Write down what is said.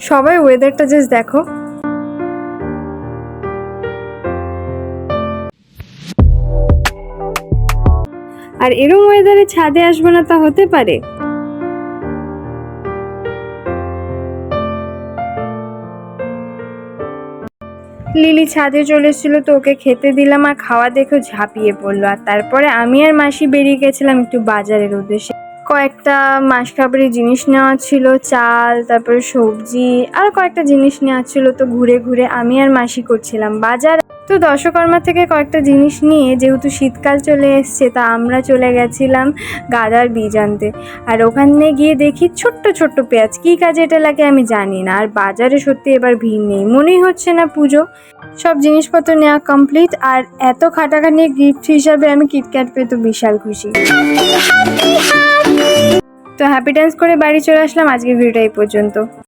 সবাই ওয়েদারটা জাস্ট দেখো। আর এরম ওয়েদারে ছাদে আসবো না তা হতে পারে? লিলি ছাদে চলে এসেছিলো, তো ওকে খেতে দিলাম আর খাওয়া দেখে ঝাঁপিয়ে পড়লো। আর তারপরে আমি আর মাসি বেরিয়ে গেছিলাম একটু বাজারের উদ্দেশ্যে। কয়েকটা মাসকাবারি জিনিস নেওয়া ছিল, চাল, তারপরে সবজি, আর কয়েকটা জিনিস নেওয়া ছিল। তো ঘুরে ঘুরে আমি আর মাসি করছিলাম বাজার। তো দশকর্মা থেকে কয়েকটা জিনিস নিয়ে, যেহেতু শীতকাল চলে এসছে, তা আমরা চলে গেছিলাম গাঁদার বীজ আনতে। আর ওখানে গিয়ে দেখি ছোট্ট ছোট্ট পেঁয়াজ, কী কাজে এটা লাগে আমি জানি না। আর বাজারে সত্যি এবার ভিড় নেই, মনেই হচ্ছে না পুজো। সব জিনিসপত্র নেওয়া কমপ্লিট, আর এত খাটাখাটি গিফট হিসাবে আমি কিটক্যাট পেয়ে তো বিশাল খুশি। তো হ্যাপি ডান্স করে বাড়ি চলে আসলাম। আজকের ভিডিওটা এই পর্যন্ত।